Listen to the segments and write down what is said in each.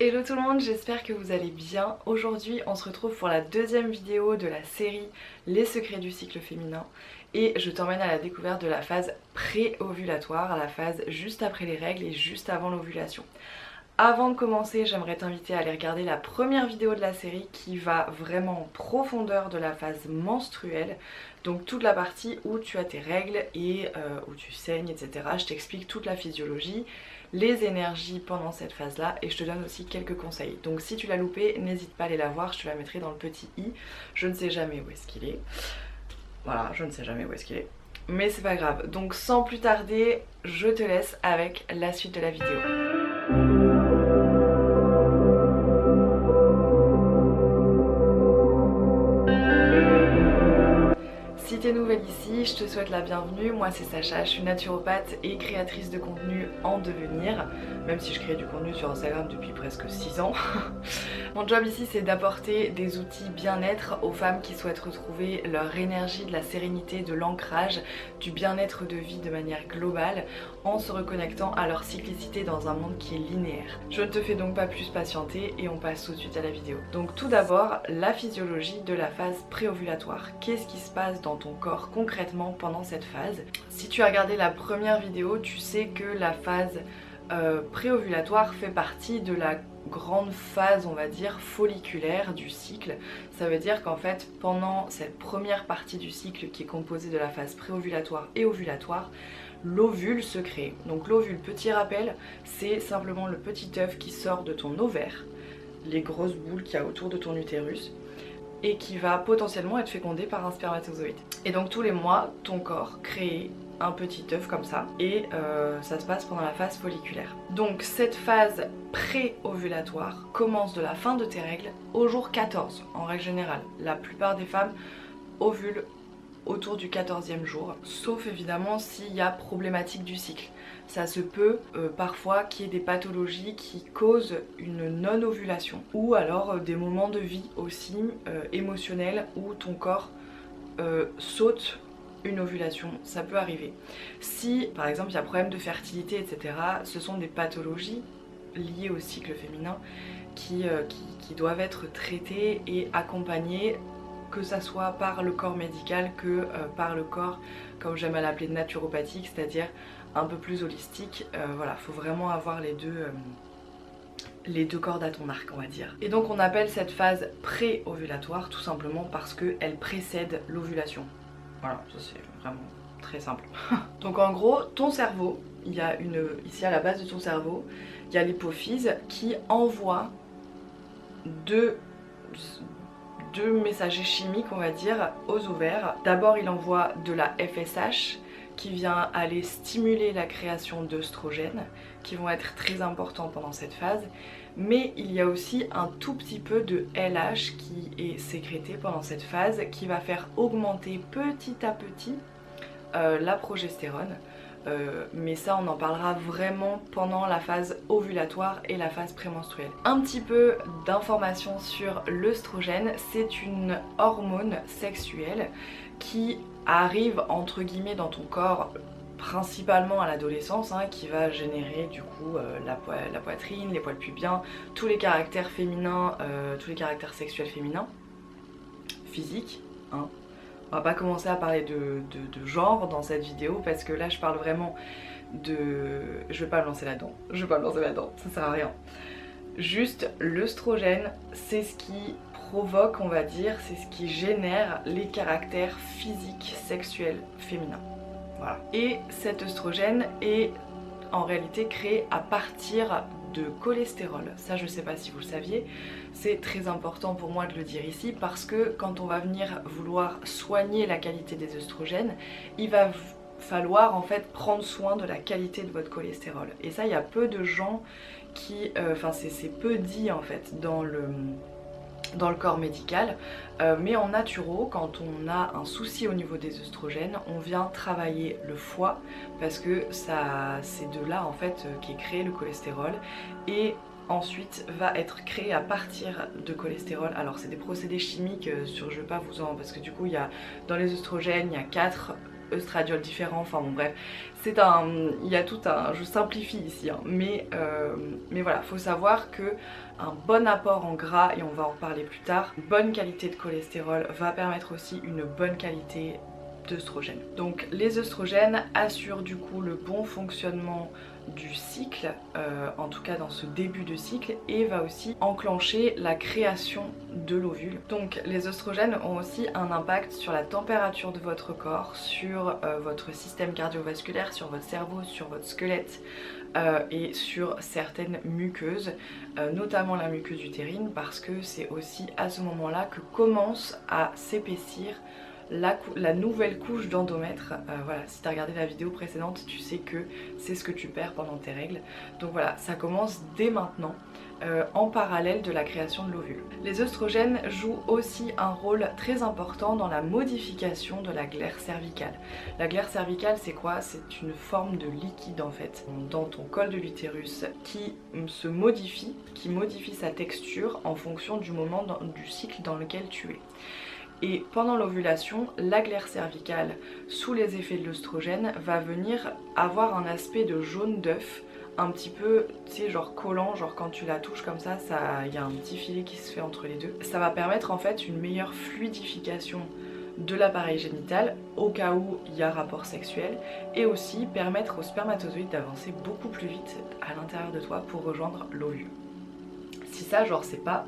Hello tout le monde, j'espère que vous allez bien. Aujourd'hui on se retrouve pour la deuxième vidéo de la série Les secrets du cycle féminin et je t'emmène à la découverte de la phase pré-ovulatoire, la phase juste après les règles et juste avant l'ovulation. Avant de commencer, j'aimerais t'inviter à aller regarder la première vidéo de la série qui va vraiment en profondeur de la phase menstruelle, donc toute la partie où tu as tes règles et où tu saignes, etc. Je t'explique toute la physiologie, les énergies pendant cette phase-là et je te donne aussi quelques conseils. Donc si tu l'as loupé, n'hésite pas à aller la voir, je te la mettrai dans le petit i. Je ne sais jamais où est-ce qu'il est. Voilà, je ne sais jamais où est-ce qu'il est. Mais c'est pas grave. Donc sans plus tarder, je te laisse avec la suite de la vidéo. Si t'es nouvelle ici, je te souhaite la bienvenue. Moi c'est Sacha, je suis naturopathe et créatrice de contenu en devenir, même si je crée du contenu sur Instagram depuis presque 6 ans. Mon job ici c'est d'apporter des outils bien-être aux femmes qui souhaitent retrouver leur énergie, de la sérénité, de l'ancrage, du bien-être de vie de manière globale en se reconnectant à leur cyclicité dans un monde qui est linéaire. Je ne te fais donc pas plus patienter et on passe tout de suite à la vidéo. Donc tout d'abord, la physiologie de la phase préovulatoire. Qu'est-ce qui se passe dans ton corps concrètement pendant cette phase? Si tu as regardé la première vidéo, tu sais que la phase préovulatoire fait partie de la grande phase, on va dire, folliculaire du cycle. Ça veut dire qu'en fait, pendant cette première partie du cycle qui est composée de la phase préovulatoire et ovulatoire, l'ovule se crée. Donc l'ovule, petit rappel, c'est simplement le petit œuf qui sort de ton ovaire, les grosses boules qu'il y a autour de ton utérus, et qui va potentiellement être fécondé par un spermatozoïde. Et donc tous les mois, ton corps crée un petit œuf comme ça et ça se passe pendant la phase folliculaire. Donc cette phase pré-ovulatoire commence de la fin de tes règles au jour 14 en règle générale. La plupart des femmes ovulent autour du 14e jour, sauf évidemment s'il y a problématique du cycle. Ça se peut parfois qu'il y ait des pathologies qui causent une non-ovulation ou alors des moments de vie aussi émotionnels où ton corps saute une ovulation, ça peut arriver. Si par exemple il y a problème de fertilité, etc., ce sont des pathologies liées au cycle féminin qui doivent être traitées et accompagnées, que ça soit par le corps médical que par le corps, comme j'aime à l'appeler, naturopathique, c'est-à-dire un peu plus holistique. Voilà, faut vraiment avoir les deux cordes à ton arc, on va dire. Et donc on appelle cette phase pré-ovulatoire tout simplement parce qu'elle précède l'ovulation. Voilà, ça c'est vraiment très simple. Donc en gros, ton cerveau, il y a ici à la base de ton cerveau, il y a l'hypophyse qui envoie deux messagers chimiques, on va dire, aux ovaires. D'abord il envoie de la FSH qui vient aller stimuler la création d'œstrogènes qui vont être très importants pendant cette phase, mais il y a aussi un tout petit peu de LH qui est sécrété pendant cette phase qui va faire augmenter petit à petit la progestérone. Mais ça on en parlera vraiment pendant la phase ovulatoire et la phase prémenstruelle. Un petit peu d'informations sur l'œstrogène, c'est une hormone sexuelle qui arrive entre guillemets dans ton corps principalement à l'adolescence, qui va générer du coup la poitrine, les poils pubiens, tous les caractères féminins, tous les caractères sexuels féminins, physiques. On va pas commencer à parler de genre dans cette vidéo parce que là je parle vraiment de... Je vais pas me lancer là-dedans, ça sert à rien. Juste l'œstrogène, c'est ce qui provoque, on va dire, c'est ce qui génère les caractères physiques sexuels féminins. Voilà. Et cet œstrogène est en réalité créé à partir de cholestérol. Ça je sais pas si vous le saviez, c'est très important pour moi de le dire ici parce que quand on va venir vouloir soigner la qualité des œstrogènes, il va falloir en fait prendre soin de la qualité de votre cholestérol. Et ça il y a peu de gens qui... Enfin c'est peu dit en fait dans le corps médical, mais en naturo, quand on a un souci au niveau des œstrogènes, on vient travailler le foie parce que c'est de là en fait qu'est créé le cholestérol et ensuite va être créé à partir de cholestérol. Alors c'est des procédés chimiques je vais pas vous en... parce que du coup il y a dans les œstrogènes il y a 4 œstradiol différents, enfin bon bref, il y a tout un, je simplifie ici, hein, mais voilà, faut savoir que un bon apport en gras, et on va en reparler plus tard, une bonne qualité de cholestérol va permettre aussi une bonne qualité d'œstrogène. Donc les œstrogènes assurent du coup le bon fonctionnement du cycle, en tout cas dans ce début de cycle, et va aussi enclencher la création de l'ovule. Donc les œstrogènes ont aussi un impact sur la température de votre corps, sur votre système cardiovasculaire, sur votre cerveau, sur votre squelette et sur certaines muqueuses, notamment la muqueuse utérine, parce que c'est aussi à ce moment-là que commence à s'épaissir la nouvelle couche d'endomètre. Voilà, si tu as regardé la vidéo précédente, tu sais que c'est ce que tu perds pendant tes règles. Donc voilà, ça commence dès maintenant, en parallèle de la création de l'ovule. Les œstrogènes jouent aussi un rôle très important dans la modification de la glaire cervicale. La glaire cervicale, c'est quoi? C'est une forme de liquide en fait dans ton col de l'utérus qui se modifie, qui modifie sa texture en fonction du moment du cycle dans lequel tu es. Et pendant l'ovulation, la glaire cervicale, sous les effets de l'œstrogène, va venir avoir un aspect de jaune d'œuf, un petit peu, tu sais, genre collant, genre quand tu la touches comme ça, il y a un petit filet qui se fait entre les deux. Ça va permettre en fait une meilleure fluidification de l'appareil génital au cas où il y a rapport sexuel, et aussi permettre aux spermatozoïdes d'avancer beaucoup plus vite à l'intérieur de toi pour rejoindre l'ovule. Si ça, genre, c'est pas...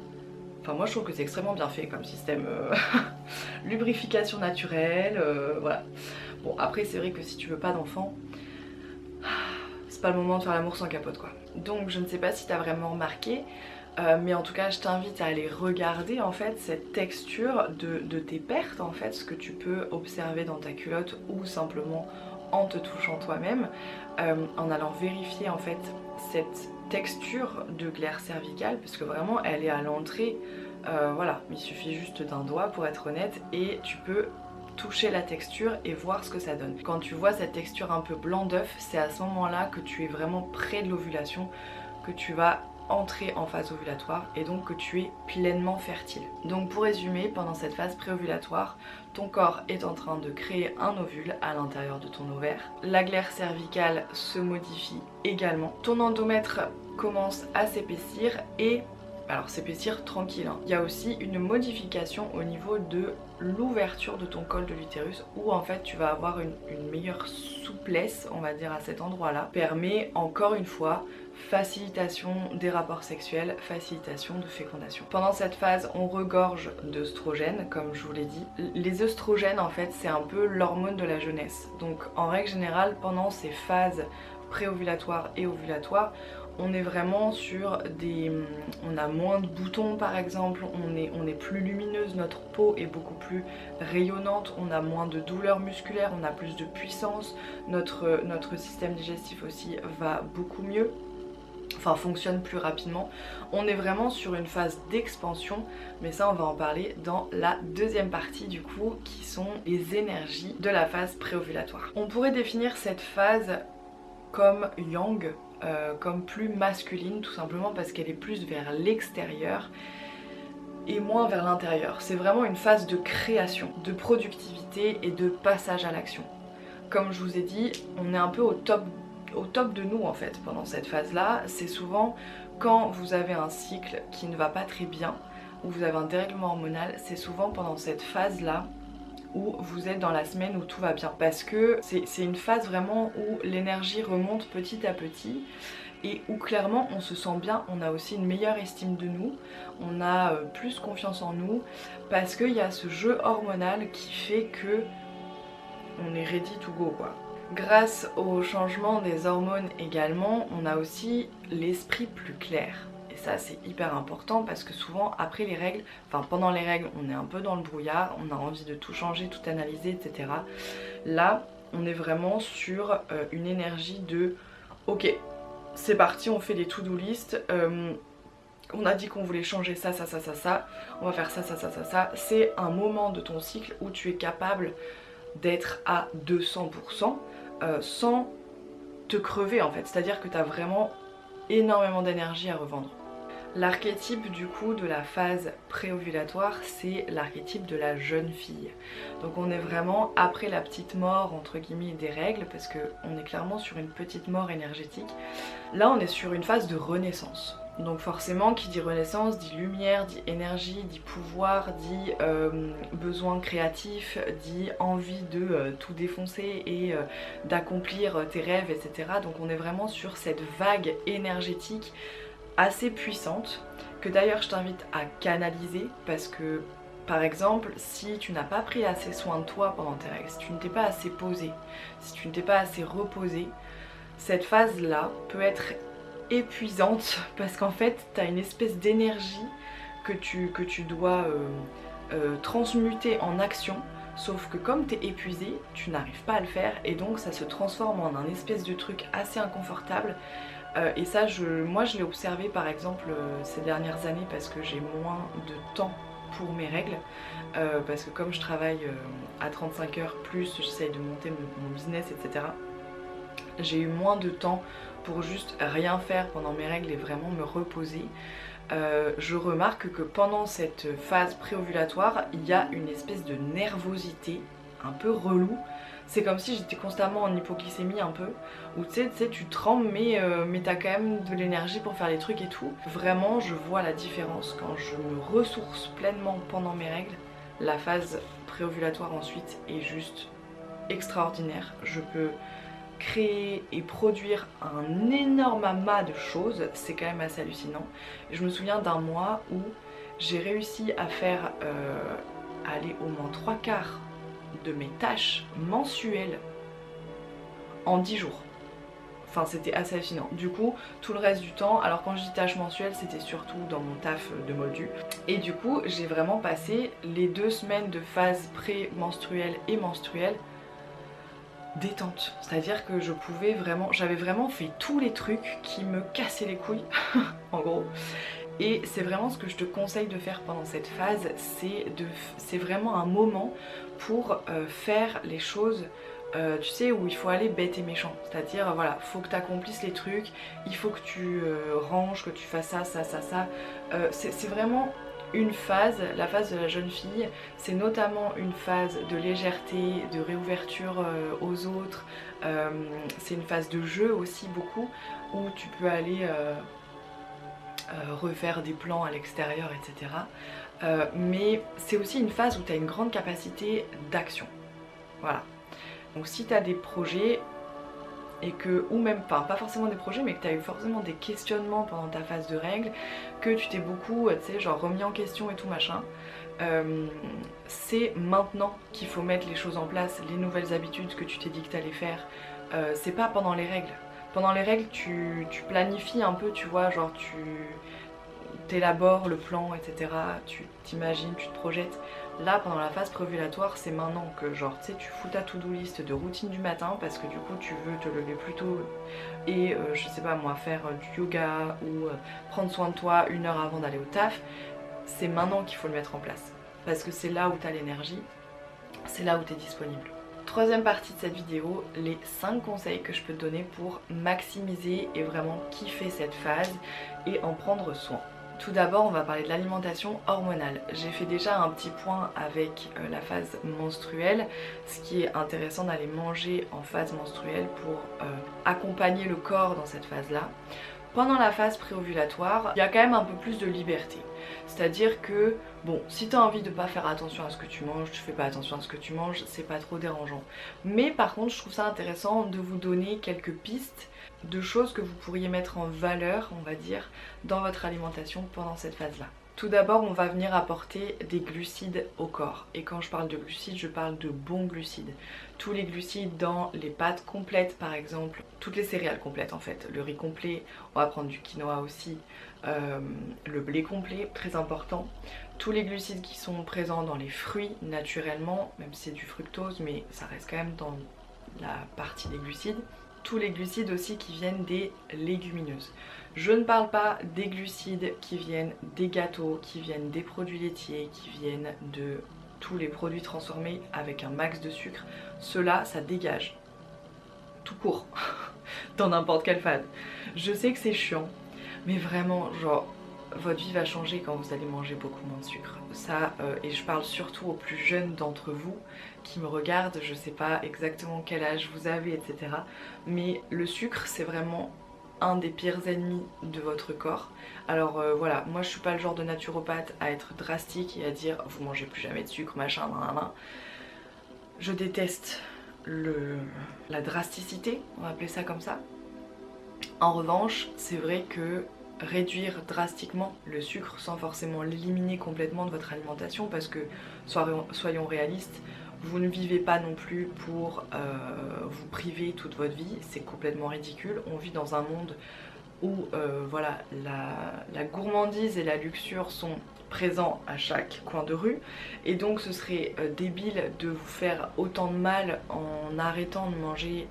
Enfin moi je trouve que c'est extrêmement bien fait comme système, lubrification naturelle, voilà. Bon après c'est vrai que si tu veux pas d'enfant, c'est pas le moment de faire l'amour sans capote quoi. Donc je ne sais pas si t'as vraiment remarqué, mais en tout cas je t'invite à aller regarder en fait cette texture de tes pertes en fait, ce que tu peux observer dans ta culotte ou simplement en te touchant toi-même, en allant vérifier en fait cette texture de glaire cervicale, parce que vraiment elle est à l'entrée, voilà, il suffit juste d'un doigt pour être honnête, et tu peux toucher la texture et voir ce que ça donne. Quand tu vois cette texture un peu blanc d'œuf, c'est à ce moment là que tu es vraiment près de l'ovulation, que tu vas entrer en phase ovulatoire et donc que tu es pleinement fertile. Donc pour résumer, pendant cette phase préovulatoire, ton corps est en train de créer un ovule à l'intérieur de ton ovaire. La glaire cervicale se modifie également. Ton endomètre commence à s'épaissir et... alors s'épaissir tranquille, hein. Il y a aussi une modification au niveau de l'ouverture de ton col de l'utérus où en fait tu vas avoir une meilleure souplesse, on va dire, à cet endroit-là. Permet encore une fois facilitation des rapports sexuels, facilitation de fécondation. Pendant cette phase, on regorge d'œstrogènes, comme je vous l'ai dit. Les œstrogènes, en fait, c'est un peu l'hormone de la jeunesse. Donc, en règle générale, pendant ces phases préovulatoires et ovulatoires, on est vraiment sur des... on a moins de boutons par exemple, on est plus lumineuse, notre peau est beaucoup plus rayonnante, on a moins de douleurs musculaires, on a plus de puissance, notre système digestif aussi va beaucoup mieux, enfin fonctionne plus rapidement. On est vraiment sur une phase d'expansion, mais ça on va en parler dans la deuxième partie du coup, qui sont les énergies de la phase préovulatoire. On pourrait définir cette phase comme yang, comme plus masculine, tout simplement parce qu'elle est plus vers l'extérieur et moins vers l'intérieur. C'est vraiment une phase de création, de productivité et de passage à l'action. Comme je vous ai dit, on est un peu au top de nous en fait pendant cette phase là. C'est souvent quand vous avez un cycle qui ne va pas très bien ou vous avez un dérèglement hormonal, c'est souvent pendant cette phase là où vous êtes dans la semaine où tout va bien, parce que c'est une phase vraiment où l'énergie remonte petit à petit et où clairement on se sent bien, on a aussi une meilleure estime de nous, on a plus confiance en nous, parce qu'il y a ce jeu hormonal qui fait que on est ready to go quoi. Grâce au changement des hormones également, on a aussi l'esprit plus clair. Et ça c'est hyper important parce que souvent après les règles, enfin pendant les règles on est un peu dans le brouillard, on a envie de tout changer, tout analyser, etc. Là on est vraiment sur une énergie de ok, c'est parti, on fait des to-do list, on a dit qu'on voulait changer ça, ça, ça, ça, ça, on va faire ça, ça, ça, ça, ça. C'est un moment de ton cycle où tu es capable d'être à 200% sans te crever en fait, c'est à dire que tu as vraiment énormément d'énergie à revendre. L'archétype du coup de la phase préovulatoire, c'est l'archétype de la jeune fille. Donc on est vraiment après la petite mort entre guillemets des règles, parce qu'on est clairement sur une petite mort énergétique. Là on est sur une phase de renaissance. Donc forcément qui dit renaissance dit lumière, dit énergie, dit pouvoir, dit besoin créatif, dit envie de tout défoncer et d'accomplir tes rêves, etc. Donc on est vraiment sur cette vague énergétique assez puissante, que d'ailleurs je t'invite à canaliser, parce que par exemple si tu n'as pas pris assez soin de toi pendant tes règles, si tu ne t'es pas assez posé, si tu ne t'es pas assez reposé, cette phase là peut être épuisante, parce qu'en fait tu as une espèce d'énergie que tu dois transmuter en action. Sauf que comme tu es épuisé, tu n'arrives pas à le faire et donc ça se transforme en un espèce de truc assez inconfortable. Et ça, moi je l'ai observé par exemple ces dernières années, parce que j'ai moins de temps pour mes règles. Parce que comme je travaille à 35 heures plus, j'essaye de monter mon business, etc. J'ai eu moins de temps pour juste rien faire pendant mes règles et vraiment me reposer. Je remarque que pendant cette phase préovulatoire, il y a une espèce de nervosité un peu relou. C'est comme si j'étais constamment en hypoglycémie un peu, où tu sais tu trembles mais t'as quand même de l'énergie pour faire les trucs et tout. Vraiment je vois la différence quand je me ressource pleinement pendant mes règles. La phase préovulatoire ensuite est juste extraordinaire. Je peux créer et produire un énorme amas de choses, c'est quand même assez hallucinant. Je me souviens d'un mois où j'ai réussi à faire aller au moins 3/4 de mes tâches mensuelles en 10 jours. Enfin c'était assez hallucinant. Du coup tout le reste du temps, alors quand je dis tâches mensuelles c'était surtout dans mon taf de moldu. Et du coup j'ai vraiment passé les 2 semaines de phase pré-menstruelle et menstruelle détente. C'est-à-dire que j'avais vraiment fait tous les trucs qui me cassaient les couilles en gros. Et c'est vraiment ce que je te conseille de faire pendant cette phase, c'est vraiment un moment pour faire les choses, tu sais, où il faut aller bête et méchant. C'est-à-dire, voilà, faut que tu accomplisses les trucs, il faut que tu ranges, que tu fasses ça, ça, ça, ça. C'est vraiment une phase, la phase de la jeune fille, c'est notamment une phase de légèreté, de réouverture aux autres. C'est une phase de jeu aussi beaucoup, où tu peux aller refaire des plans à l'extérieur, etc. Mais c'est aussi une phase où tu as une grande capacité d'action. Voilà. Donc si tu as des projets, et que, ou même pas forcément des projets, mais que tu as eu forcément des questionnements pendant ta phase de règles, que tu t'es beaucoup, tu sais, genre remis en question et tout machin, c'est maintenant qu'il faut mettre les choses en place, les nouvelles habitudes que tu t'es dit que tu allais faire. C'est pas pendant les règles. Pendant les règles, tu planifies un peu, tu vois, genre tu t'élabores le plan, etc. Tu t'imagines, tu te projettes. Là, pendant la phase préovulatoire, c'est maintenant que genre, tu sais, tu fous ta to-do list de routine du matin parce que du coup, tu veux te lever plus tôt et, je sais pas moi, faire du yoga ou prendre soin de toi 1 heure avant d'aller au taf. C'est maintenant qu'il faut le mettre en place parce que c'est là où tu as l'énergie, c'est là où tu es disponible. Troisième partie de cette vidéo, les 5 conseils que je peux te donner pour maximiser et vraiment kiffer cette phase et en prendre soin. Tout d'abord, on va parler de l'alimentation hormonale. J'ai fait déjà un petit point avec la phase menstruelle, ce qui est intéressant d'aller manger en phase menstruelle pour accompagner le corps dans cette phase-là. Pendant la phase préovulatoire, il y a quand même un peu plus de liberté. C'est-à-dire que, bon, si tu as envie de pas faire attention à ce que tu manges, tu fais pas attention à ce que tu manges, c'est pas trop dérangeant. Mais par contre, je trouve ça intéressant de vous donner quelques pistes de choses que vous pourriez mettre en valeur, on va dire, dans votre alimentation pendant cette phase-là. Tout d'abord, on va venir apporter des glucides au corps. Et quand je parle de glucides, je parle de bons glucides. Tous les glucides dans les pâtes complètes par exemple, toutes les céréales complètes en fait. Le riz complet, on va prendre du quinoa aussi, le blé complet, très important. Tous les glucides qui sont présents dans les fruits naturellement, même si c'est du fructose, mais ça reste quand même dans la partie des glucides. Tous les glucides aussi qui viennent des légumineuses. Je ne parle pas des glucides qui viennent des gâteaux, qui viennent des produits laitiers, qui viennent de tous les produits transformés avec un max de sucre. Ceux-là, ça dégage. Tout court. Dans n'importe quelle phase. Je sais que c'est chiant, mais vraiment, genre, votre vie va changer quand vous allez manger beaucoup moins de sucre. Ça, et je parle surtout aux plus jeunes d'entre vous qui me regardent, je sais pas exactement quel âge vous avez, etc. Mais le sucre, c'est vraiment un des pires ennemis de votre corps. Alors voilà, moi je suis pas le genre de naturopathe à être drastique et à dire vous mangez plus jamais de sucre, machin, nan. Je déteste la drasticité, on va appeler ça comme ça. En revanche, c'est vrai que réduire drastiquement le sucre sans forcément l'éliminer complètement de votre alimentation, parce que soyons réalistes, vous ne vivez pas non plus pour vous priver toute votre vie, c'est complètement ridicule. On vit dans un monde où voilà, la gourmandise et la luxure sont présents à chaque coin de rue, et donc ce serait débile de vous faire autant de mal en arrêtant de manger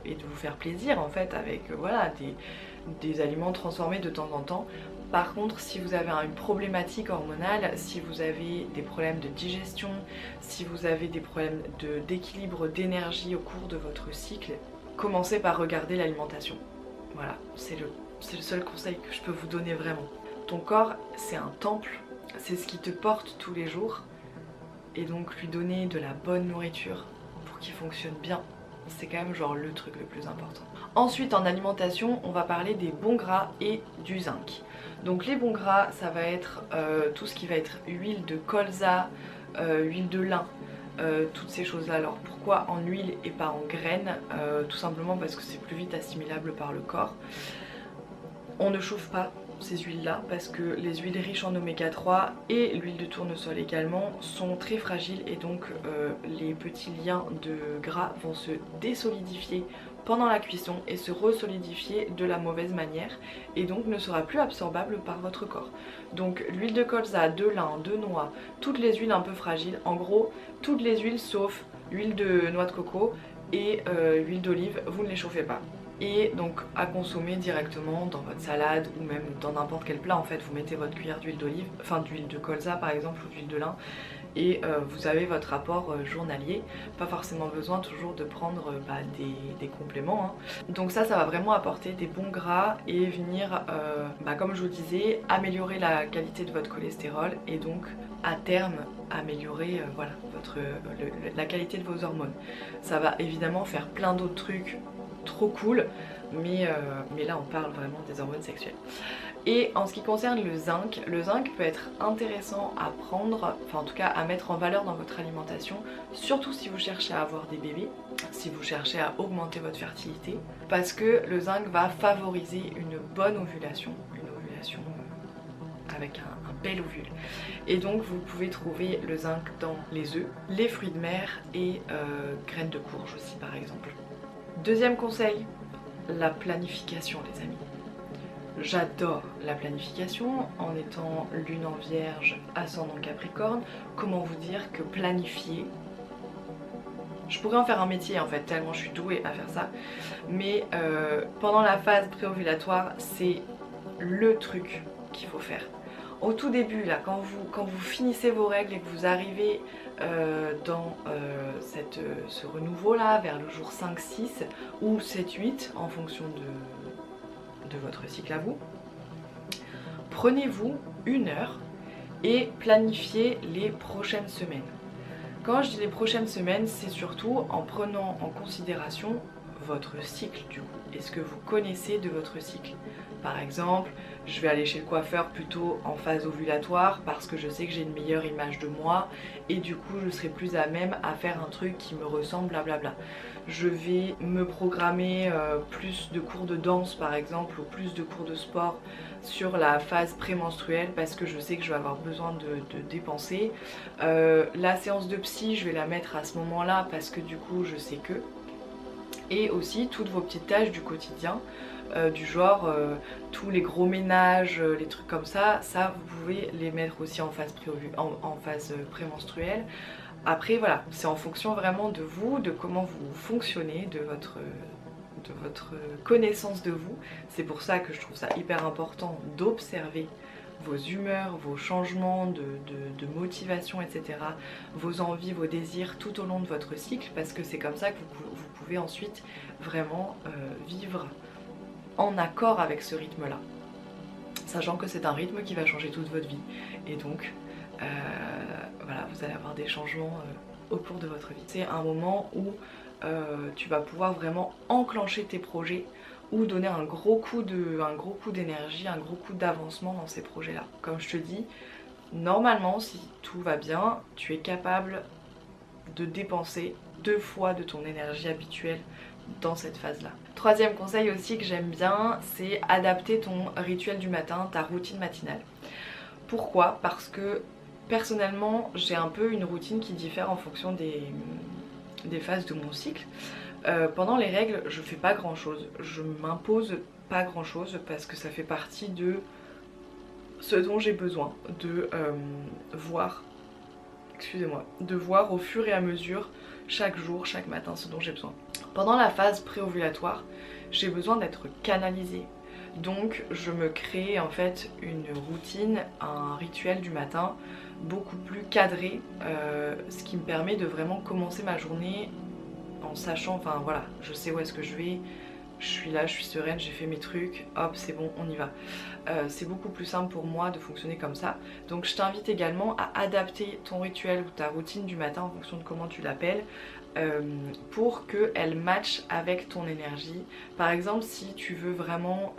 et de vous faire plaisir en fait avec voilà, des aliments transformés de temps en temps. Par contre, si vous avez une problématique hormonale, si vous avez des problèmes de digestion, si vous avez des problèmes d'équilibre d'énergie au cours de votre cycle, commencez par regarder l'alimentation. Voilà, c'est le seul conseil que je peux vous donner vraiment. Ton corps, c'est un temple, c'est ce qui te porte tous les jours, et donc lui donner de la bonne nourriture pour qu'il fonctionne bien, c'est quand même genre le truc le plus important. Ensuite, en alimentation, on va parler des bons gras et du zinc. Donc les bons gras, ça va être tout ce qui va être huile de colza, huile de lin, toutes ces choses là. Alors pourquoi en huile et pas en graines? Tout simplement parce que c'est plus vite assimilable par le corps. On ne chauffe pas ces huiles là parce que les huiles riches en oméga 3 et l'huile de tournesol également sont très fragiles, et donc les petits liens de gras vont se désolidifier pendant la cuisson et se resolidifier de la mauvaise manière, et donc ne sera plus absorbable par votre corps. Donc l'huile de colza, de lin, de noix, toutes les huiles un peu fragiles, en gros toutes les huiles sauf l'huile de noix de coco et l'huile d'olive, vous ne les chauffez pas. Et donc à consommer directement dans votre salade ou même dans n'importe quel plat. En fait, vous mettez votre cuillère d'huile d'olive, enfin d'huile de colza par exemple, ou d'huile de lin, et vous avez votre apport journalier. Pas forcément besoin toujours de prendre des compléments, hein. Donc ça va vraiment apporter des bons gras et venir, comme je vous disais, améliorer la qualité de votre cholestérol, et donc à terme améliorer voilà, la qualité de vos hormones. Ça va évidemment faire plein d'autres trucs trop cool, mais là on parle vraiment des hormones sexuelles. Et en ce qui concerne le zinc peut être intéressant à prendre, enfin en tout cas à mettre en valeur dans votre alimentation, surtout si vous cherchez à avoir des bébés, si vous cherchez à augmenter votre fertilité, parce que le zinc va favoriser une bonne ovulation, avec un bel ovule. Et donc vous pouvez trouver le zinc dans les œufs, les fruits de mer et graines de courge aussi par exemple. Deuxième conseil, la planification les amis. J'adore la planification, en étant lune en vierge, ascendant capricorne. Comment vous dire que planifier, je pourrais en faire un métier en fait, tellement je suis douée à faire ça. Mais pendant la phase préovulatoire, c'est le truc qu'il faut faire. Au tout début, là, quand vous finissez vos règles et que vous arrivez dans ce renouveau là, vers le jour 5-6 ou 7-8 en fonction de votre cycle à vous, prenez-vous une heure et planifiez les prochaines semaines. Quand je dis les prochaines semaines, c'est surtout en prenant en considération votre cycle du coup, et ce que vous connaissez de votre cycle. Par exemple, je vais aller chez le coiffeur plutôt en phase ovulatoire parce que je sais que j'ai une meilleure image de moi et du coup je serai plus à même à faire un truc qui me ressemble, blablabla. Je vais me programmer plus de cours de danse par exemple, ou plus de cours de sport sur la phase prémenstruelle parce que je sais que je vais avoir besoin de dépenser. La séance de psy, je vais la mettre à ce moment-là parce que du coup je sais que. Et aussi toutes vos petites tâches du quotidien, du genre tous les gros ménages, les trucs comme ça, vous pouvez les mettre aussi en phase prémenstruelle. Après voilà, c'est en fonction vraiment de vous, de comment vous fonctionnez, de votre connaissance de vous. C'est pour ça que je trouve ça hyper important d'observer vos humeurs, vos changements de motivation, etc. Vos envies, vos désirs tout au long de votre cycle, parce que c'est comme ça que vous pouvez ensuite vraiment vivre en accord avec ce rythme-là. sachant que c'est un rythme qui va changer toute votre vie. Et donc voilà, vous allez avoir des changements au cours de votre vie. C'est un moment où tu vas pouvoir vraiment enclencher tes projets ou donner un gros coup d'énergie, un gros coup d'avancement dans ces projets là. Comme je te dis, normalement si tout va bien, tu es capable de dépenser 2 fois de ton énergie habituelle dans cette phase là. Troisième conseil aussi que j'aime bien, c'est adapter ton rituel du matin, ta routine matinale. Pourquoi? Parce que personnellement j'ai un peu une routine qui diffère en fonction des phases de mon cycle. Pendant les règles je fais pas grand chose, je m'impose pas grand chose parce que ça fait partie de ce dont j'ai besoin de voir, de voir au fur et à mesure chaque jour, chaque matin ce dont j'ai besoin. Pendant la phase préovulatoire j'ai besoin d'être canalisée. Donc je me crée en fait une routine, un rituel du matin beaucoup plus cadré, ce qui me permet de vraiment commencer ma journée en sachant, enfin voilà, je sais où est-ce que je vais, je suis là, je suis sereine, j'ai fait mes trucs, hop c'est bon, on y va. C'est beaucoup plus simple pour moi de fonctionner comme ça. Donc je t'invite également à adapter ton rituel ou ta routine du matin en fonction de comment tu l'appelles, pour qu'elle matche avec ton énergie. Par exemple si tu veux vraiment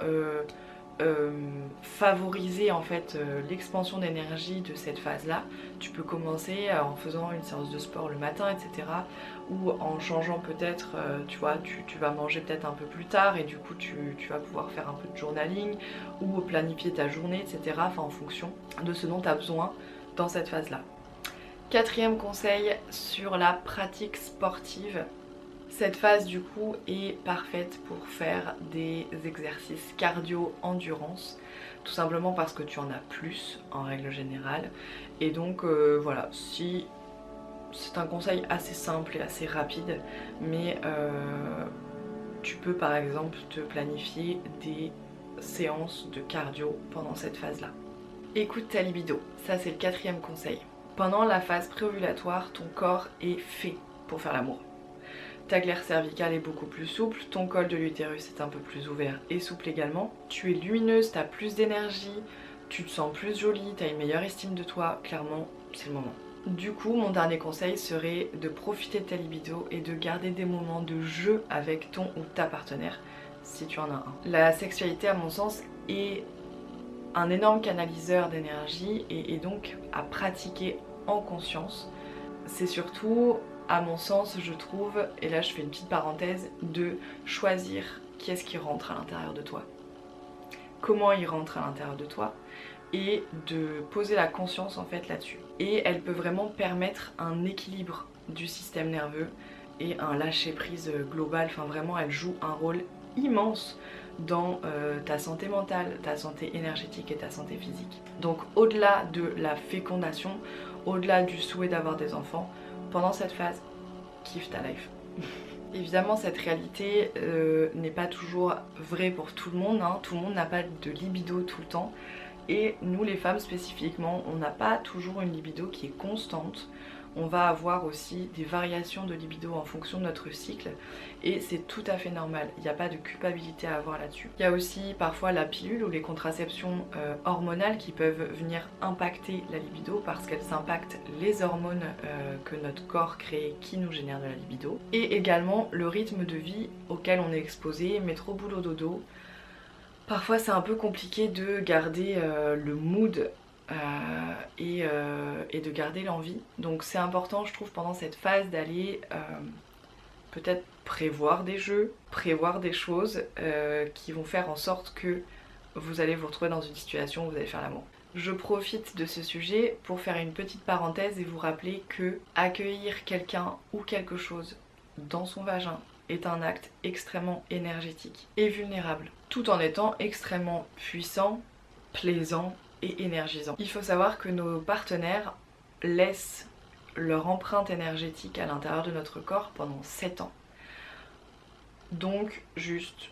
favoriser en fait l'expansion d'énergie de cette phase là, tu peux commencer en faisant une séance de sport le matin, etc. ou en changeant peut-être, tu vois, tu vas manger peut-être un peu plus tard et du coup tu vas pouvoir faire un peu de journaling ou planifier ta journée, etc. Enfin en fonction de ce dont tu as besoin dans cette phase là. Quatrième conseil sur la pratique sportive. Cette phase du coup est parfaite pour faire des exercices cardio-endurance, tout simplement parce que tu en as plus en règle générale. Et donc voilà, si c'est un conseil assez simple et assez rapide, mais tu peux par exemple te planifier des séances de cardio pendant cette phase-là. Écoute ta libido, ça c'est le quatrième conseil. Pendant la phase préovulatoire, ton corps est fait pour faire l'amour. Ta glaire cervicale est beaucoup plus souple, ton col de l'utérus est un peu plus ouvert et souple également. Tu es lumineuse, tu as plus d'énergie, tu te sens plus jolie, tu as une meilleure estime de toi, clairement c'est le moment. Du coup mon dernier conseil serait de profiter de ta libido et de garder des moments de jeu avec ton ou ta partenaire si tu en as un. La sexualité à mon sens est un énorme canaliseur d'énergie et donc à pratiquer en conscience. C'est surtout à mon sens je trouve, et là je fais une petite parenthèse, de choisir qui est-ce qui rentre à l'intérieur de toi, comment il rentre à l'intérieur de toi et de poser la conscience en fait là-dessus. Et elle peut vraiment permettre un équilibre du système nerveux et un lâcher prise global, enfin vraiment elle joue un rôle immense dans ta santé mentale, ta santé énergétique et ta santé physique. Donc au-delà de la fécondation, au-delà du souhait d'avoir des enfants, pendant cette phase, kiffe ta life. Évidemment cette réalité n'est pas toujours vraie pour tout le monde, hein. Tout le monde n'a pas de libido tout le temps et nous les femmes spécifiquement on n'a pas toujours une libido qui est constante. On va avoir aussi des variations de libido en fonction de notre cycle et c'est tout à fait normal, il n'y a pas de culpabilité à avoir là-dessus. Il y a aussi parfois la pilule ou les contraceptions hormonales qui peuvent venir impacter la libido parce qu'elles impactent les hormones que notre corps crée qui nous génèrent de la libido. Et également le rythme de vie auquel on est exposé, métro boulot dodo. Parfois c'est un peu compliqué de garder le mood et de garder l'envie. Donc c'est important je trouve pendant cette phase d'aller peut-être prévoir des jeux, prévoir des choses qui vont faire en sorte que vous allez vous retrouver dans une situation où vous allez faire l'amour. Je profite de ce sujet pour faire une petite parenthèse et vous rappeler que accueillir quelqu'un ou quelque chose dans son vagin est un acte extrêmement énergétique et vulnérable, tout en étant extrêmement puissant, plaisant et énergisant. Il faut savoir que nos partenaires laissent leur empreinte énergétique à l'intérieur de notre corps pendant 7 ans. Donc juste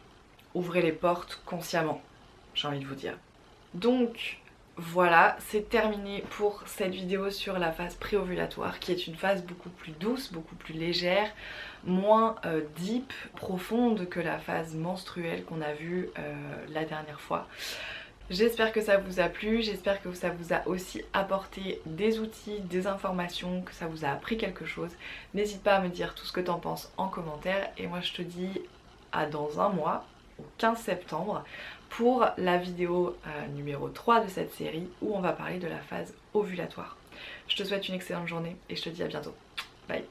ouvrez les portes consciemment, j'ai envie de vous dire. Donc voilà, c'est terminé pour cette vidéo sur la phase préovulatoire qui est une phase beaucoup plus douce, beaucoup plus légère, moins deep, profonde que la phase menstruelle qu'on a vue la dernière fois. J'espère que ça vous a plu, j'espère que ça vous a aussi apporté des outils, des informations, que ça vous a appris quelque chose. N'hésite pas à me dire tout ce que t'en penses en commentaire et moi je te dis à dans un mois, au 15 septembre, pour la vidéo numéro 3 de cette série où on va parler de la phase ovulatoire. Je te souhaite une excellente journée et je te dis à bientôt. Bye.